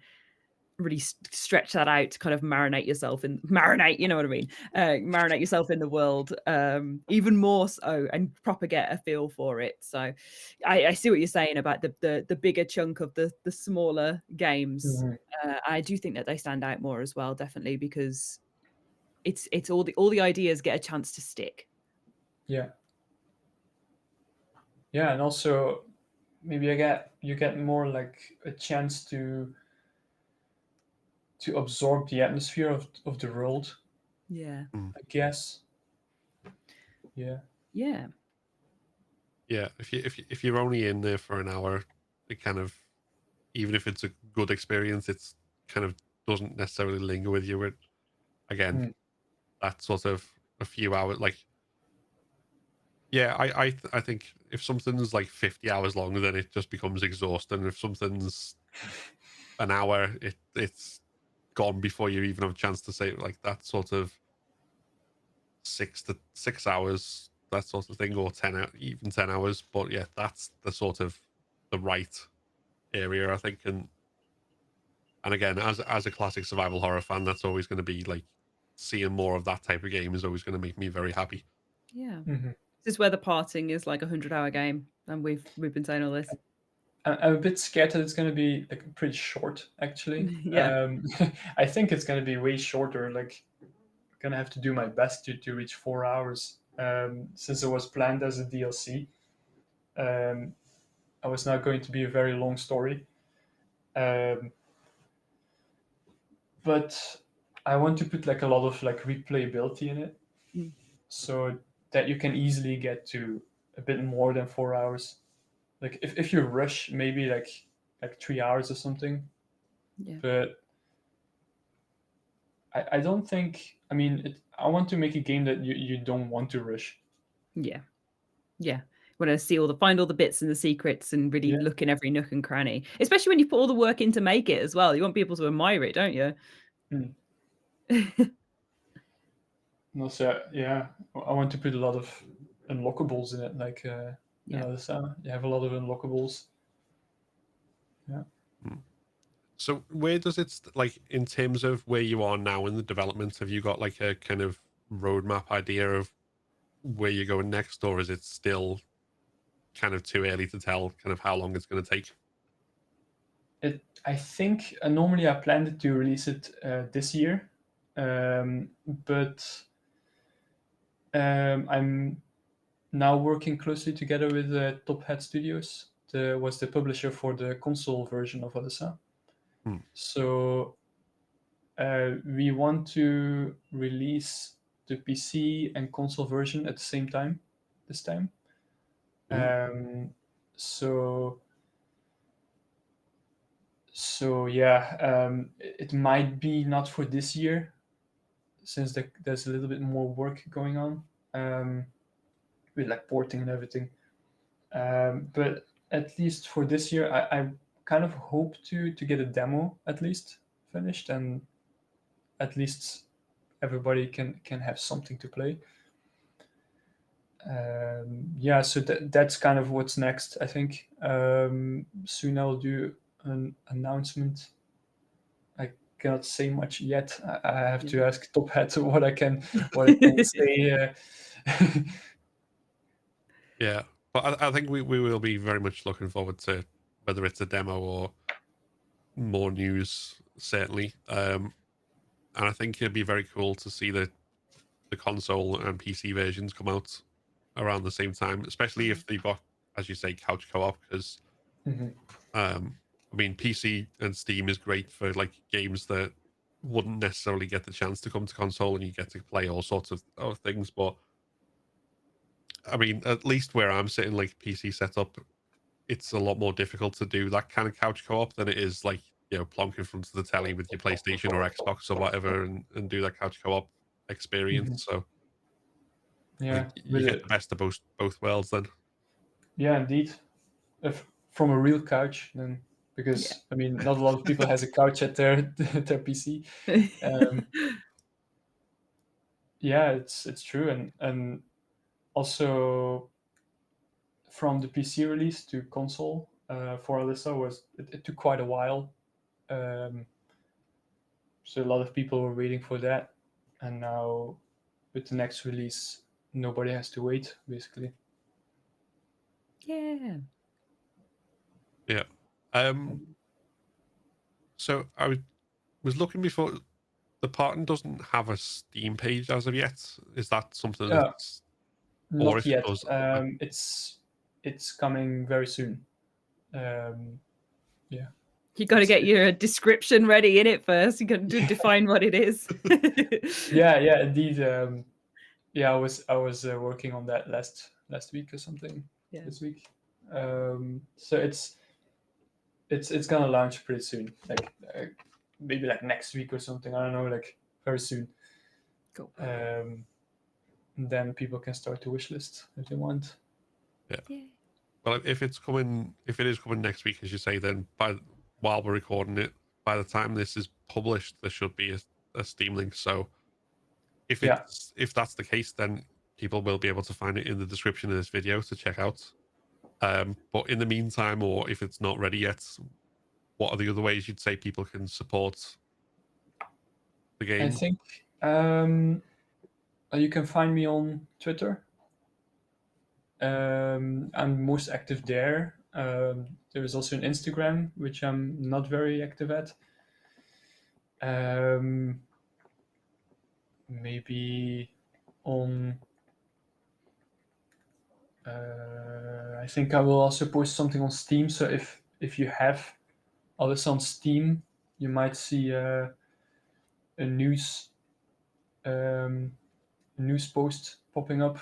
really stretch that out to kind of marinate yourself in you know what I mean, marinate yourself in the world even more so, and proper get a feel for it. So I see what you're saying about the bigger chunk of the smaller games. I do think that they stand out more as well, definitely, because it's all the ideas get a chance to stick. Yeah, and also maybe you get more like a chance to absorb the atmosphere of the world. Yeah. I guess. Yeah. Yeah. Yeah. If you're only in there for an hour, it kind of, even if it's a good experience, it's kind of doesn't necessarily linger with you. It, again, that sort of a few hours, like, yeah, I think if something's like 50 hours long, then it just becomes exhausting. If something's an hour, it's gone before you even have a chance to say, like, that sort of 6 hours, that sort of thing, or 10, even 10 hours. But yeah, that's the sort of the right area, I think. And again, as a classic survival horror fan, that's always going to be like, seeing more of that type of game is always going to make me very happy. Yeah. This is where the parting is like a 100-hour game, and we've been saying all this. I'm a bit scared that it's going to be like pretty short, actually. Yeah. I think it's going to be way shorter. Like, I'm going to have to do my best to reach 4 hours, since it was planned as a DLC. I was not going to be a very long story. But I want to put like a lot of like replayability in it, so that you can easily get to a bit more than 4 hours. Like if you rush, maybe like 3 hours or something. Yeah. But I don't think, I mean, I want to make a game that you don't want to rush. Yeah. Want to find all the bits and the secrets and really look in every nook and cranny, especially when you put all the work in to make it as well. You want people to admire it, don't you? No, so yeah, I want to put a lot of unlockables in it, like Alysa, you have a lot of unlockables. Yeah. So where does it, like, in terms of where you are now in the development, have you got like a kind of roadmap idea of where you're going next, or is it still kind of too early to tell kind of how long it's going to take? I think normally I planned to release it this year, but I'm now working closely together with Top Hat Studios, was the publisher for the console version of Alysa. So we want to release the PC and console version at the same time this time. So yeah, it might be not for this year, since there's a little bit more work going on with like porting and everything. But at least for this year, I kind of hope to get a demo at least finished, and at least everybody can have something to play. Yeah, so that's kind of what's next. I think soon I'll do an announcement. I cannot say much yet. I have to ask Top Hat what I can say. Yeah, but I think we will be very much looking forward to whether it's a demo or more news, certainly. And I think it'd be very cool to see the console and PC versions come out around the same time, especially if they've got, as you say, couch co-op. Because, I mean, PC and Steam is great for like games that wouldn't necessarily get the chance to come to console, and you get to play all sorts of things. But I mean, at least where I'm sitting, like PC setup, it's a lot more difficult to do that kind of couch co-op than it is like, you know, plonk in front of the telly with your PlayStation or Xbox or whatever and do that couch co-op experience. So yeah, you get the best of both worlds then. Yeah, indeed. If from a real couch, then, because I mean, not a lot of people has a couch at their PC. Yeah, it's true, and also from the PC release to console for Alysa it took quite a while. So a lot of people were waiting for that, and now with the next release, nobody has to wait, basically. Yeah. Yeah. So I was looking before. The Parton doesn't have a Steam page as of yet. Is that something that's not yet? It's coming very soon. Yeah. You got to get your description ready in it first. You got to define what it is. yeah, indeed. Yeah, I was working on that last week or something. Yeah. This week. So it's gonna launch pretty soon, like maybe like next week or something. I don't know, like very soon. Cool. Then people can start to wishlist if they want. Yeah. Well, if it is coming next week, as you say, then while we're recording it, by the time this is published, there should be a Steam link. So if that's the case, then people will be able to find it in the description of this video to check out. But in the meantime, or if it's not ready yet, what are the other ways you'd say people can support the game? I think you can find me on Twitter. I'm most active there. There is also an Instagram, which I'm not very active at. Maybe on... I think I will also post something on Steam. So if you have Alysa on Steam, you might see a news post popping up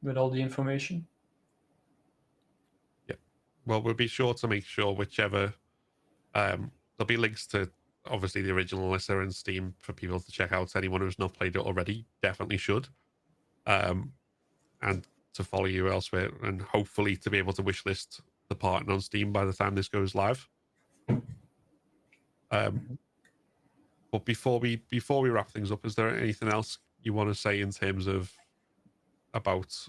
with all the information. Yeah. Well, we'll be sure to make sure whichever there'll be links to obviously the original Alysa and Steam for people to check out. Anyone who's not played it already definitely should. And to follow you elsewhere, and hopefully to be able to wishlist the Parton on Steam by the time this goes live. But before we wrap things up, is there anything else you want to say in terms of about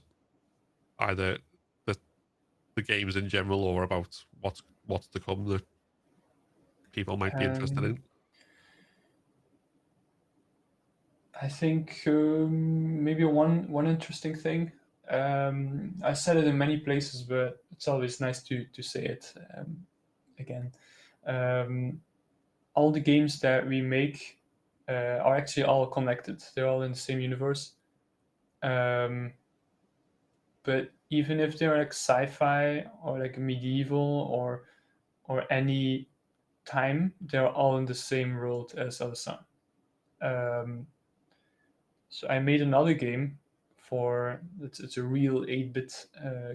either the games in general or about what's to come that people might be interested in? I think maybe one interesting thing. I said it in many places, but it's always nice to say it again. All the games that we make are actually all connected. They're all in the same universe. But even if they're like sci-fi or like medieval or any time, they're all in the same world as Alysa. So I made another game for it's a real 8-bit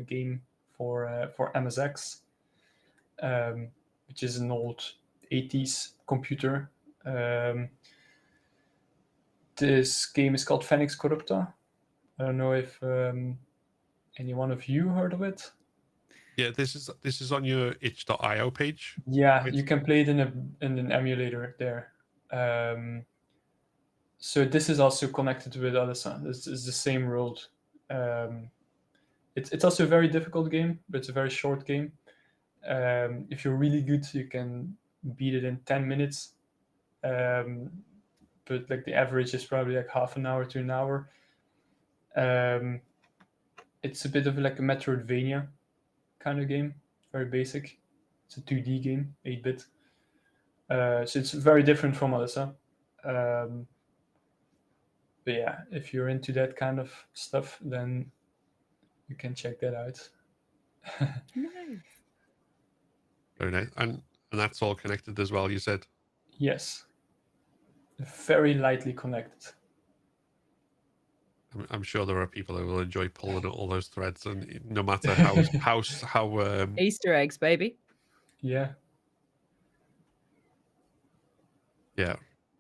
game for MSX, which is an old 80s computer. This game is called Phenix Corrupta. I don't know if any one of you heard of it. Yeah, this is on your itch.io page. Yeah, you can play it in an emulator there. So this is also connected with Alysa. It's the same world. It's also a very difficult game, but it's a very short game. If you're really good, you can beat it in 10 minutes. But like the average is probably like half an hour to an hour. It's a bit of like a Metroidvania kind of game, very basic. It's a 2D game, 8-bit. So it's very different from Alysa. But yeah, if you're into that kind of stuff, then you can check that out. Nice. Very nice. And that's all connected as well, you said? Yes. Very lightly connected. I'm sure there are people who will enjoy pulling at all those threads, and no matter how Easter eggs, baby. Yeah.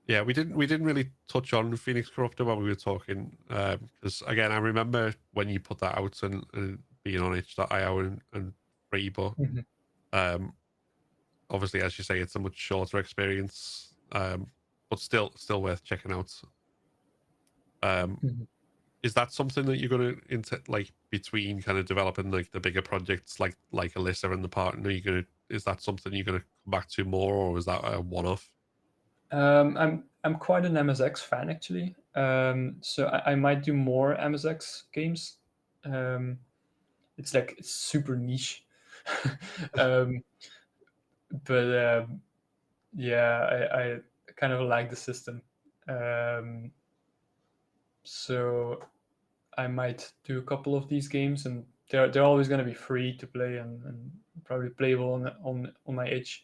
Yeah, we didn't really touch on Phenix Corrupta when we were talking, because again, I remember when you put that out and being on itch.io and free, but obviously, as you say, it's a much shorter experience, but still worth checking out. Is that something that you're going to like between kind of developing like the bigger projects like Alysa and the partner? Is that something you're gonna come back to more, or is that a one-off? I'm quite an MSX fan actually. So I might do more MSX games. It's super niche. But yeah, I kind of like the system. So I might do a couple of these games, and they're always going to be free to play and probably playable on my itch.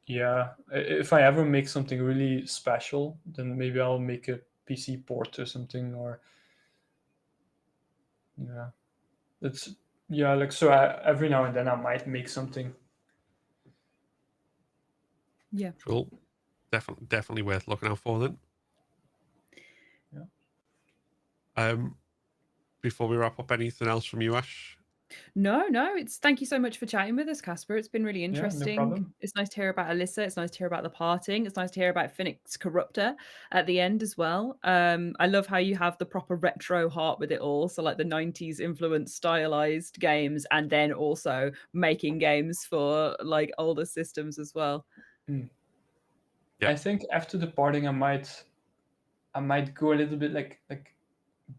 Yeah, if I ever make something really special, then maybe I'll make a PC port or something, or yeah, it's like so. Every now and then I might make something. Yeah. Cool. Definitely worth looking out for then. Yeah. Before we wrap up, anything else from you, Ash? No, it's thank you so much for chatting with us, Casper. It's been really interesting. Yeah, no problem. It's nice to hear about Alysa. It's nice to hear about the parting. It's nice to hear about Phenix Corrupta at the end as well. I love how you have the proper retro heart with it all. So like the 90s influenced stylized games, and then also making games for like older systems as well. Yeah. I think after the parting I might go a little bit like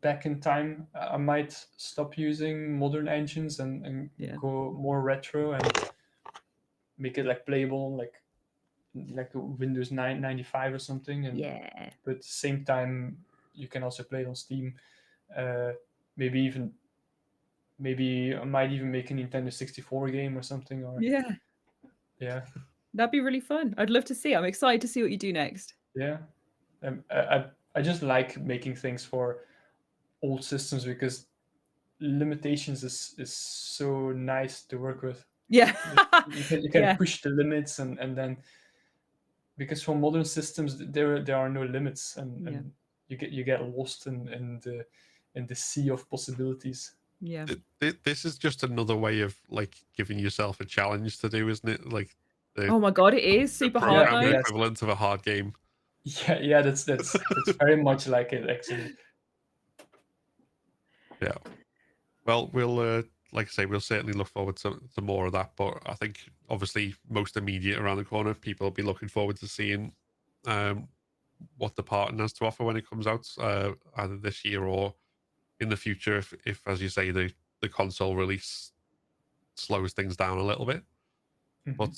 back in time. I might stop using modern engines and go more retro and make it like playable like Windows 95 or something. And but at the same time you can also play it on Steam. Maybe I might even make a Nintendo 64 game or something. Or yeah, that'd be really fun. I'd love to see. I'm excited to see what you do next. Yeah, I just like making things for old systems because limitations is so nice to work with. Yeah, you can push the limits and then because for modern systems there are no limits and you get lost in the sea of possibilities. Yeah, this is just another way of like giving yourself a challenge to do, isn't it? Like oh my god, it is super hard. The equivalent of a hard game. Yeah, that's very much like it actually. Yeah. Well, we'll like I say, we'll certainly look forward to more of that. But I think obviously most immediate around the corner, people will be looking forward to seeing what the partner has to offer when it comes out, either this year or in the future, if as you say, the console release slows things down a little bit. But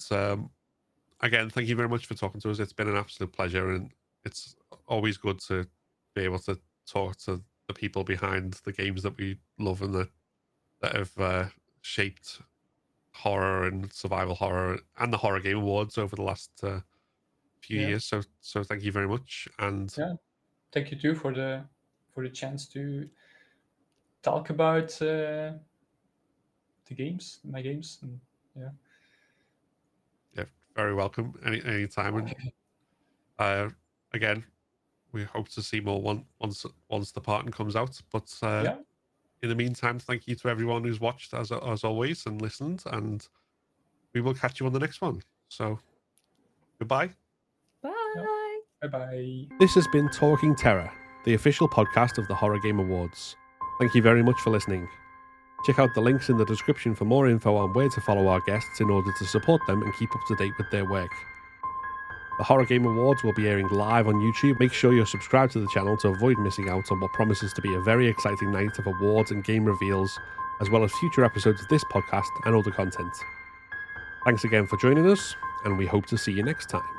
again, thank you very much for talking to us. It's been an absolute pleasure, and it's always good to be able to talk to the people behind the games that we love and that have shaped horror and survival horror and the Horror Game Awards over the last few years. So thank you very much. And thank you too for the chance to talk about the games, my games. And, yeah, very welcome. Any time. And again, we hope to see more once the parting comes out. But in the meantime, thank you to everyone who's watched as always and listened, and we will catch you on the next one. So goodbye. Bye. Bye. This has been Talking Terror, the official podcast of the Horror Game Awards. Thank you very much for listening. Check out the links in the description for more info on where to follow our guests in order to support them and keep up to date with their work. The Horror Game Awards will be airing live on YouTube. Make sure you're subscribed to the channel to avoid missing out on what promises to be a very exciting night of awards and game reveals, as well as future episodes of this podcast and other content. Thanks again for joining us, and we hope to see you next time.